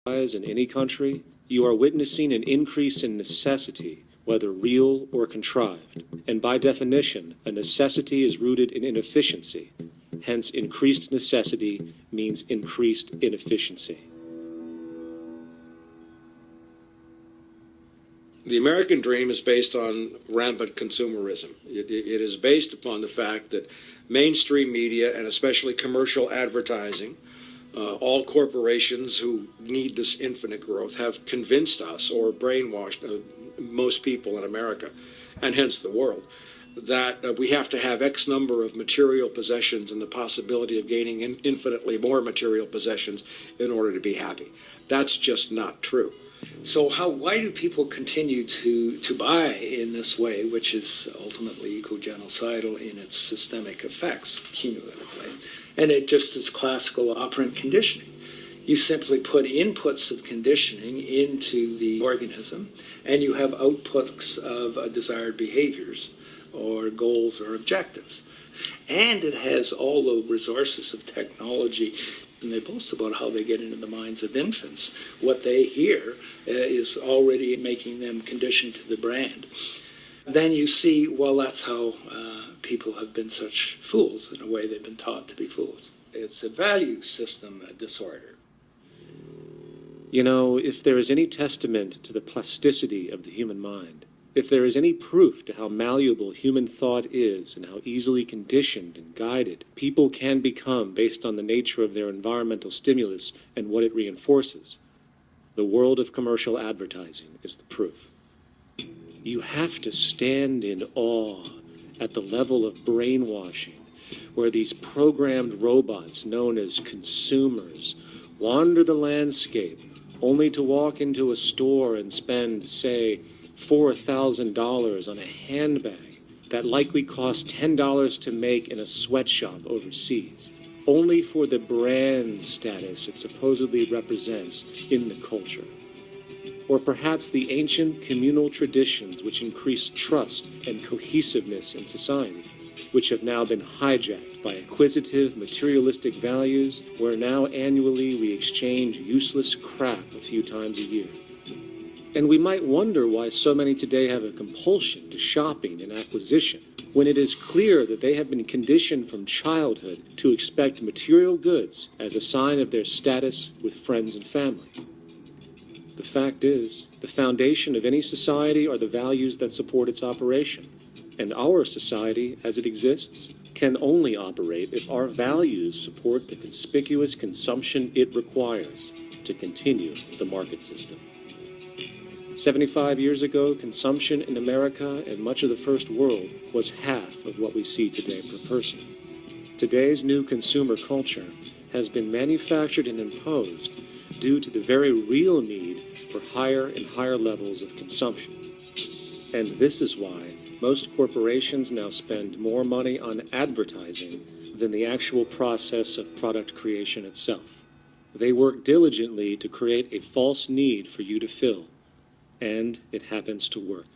In any country, you are witnessing an increase in necessity, whether real or contrived. And by definition, a necessity is rooted in inefficiency. Hence, increased necessity means increased inefficiency. The American dream is based on rampant consumerism. It is based upon the fact that mainstream media, and especially commercial advertising, all corporations who need this infinite growth, have convinced us or brainwashed most people in America, and hence the world, that we have to have X number of material possessions and the possibility of gaining infinitely more material possessions in order to be happy. That's just not true. So why do people continue to buy in this way, which is ultimately eco-genocidal in its systemic effects cumulatively? And it just is classical operant conditioning. You simply put inputs of conditioning into the organism, and you have outputs of desired behaviors or goals or objectives. And it has all the resources of technology. And they boast about how they get into the minds of infants. What they hear is already making them conditioned to the brand. Then you see, well, that's how people have been such fools. In a way, they've been taught to be fools. It's a value system disorder. You know, if there is any testament to the plasticity of the human mind, if there is any proof to how malleable human thought is and how easily conditioned and guided people can become based on the nature of their environmental stimulus and what it reinforces, the world of commercial advertising is the proof. You have to stand in awe at the level of brainwashing where these programmed robots known as consumers wander the landscape only to walk into a store and spend, say, $4,000 on a handbag that likely costs $10 to make in a sweatshop overseas, only for the brand status it supposedly represents in the culture. Or perhaps the ancient communal traditions which increase trust and cohesiveness in society, which have now been hijacked by acquisitive, materialistic values, where now annually we exchange useless crap a few times a year. And we might wonder why so many today have a compulsion to shopping and acquisition, when it is clear that they have been conditioned from childhood to expect material goods as a sign of their status with friends and family. The fact is, the foundation of any society are the values that support its operation. And our society, as it exists, can only operate if our values support the conspicuous consumption it requires to continue the market system. 75 years ago, consumption in America and much of the first world was half of what we see today per person. Today's new consumer culture has been manufactured and imposed due to the very real need for higher and higher levels of consumption. And this is why most corporations now spend more money on advertising than the actual process of product creation itself. They work diligently to create a false need for you to fill. And it happens to work.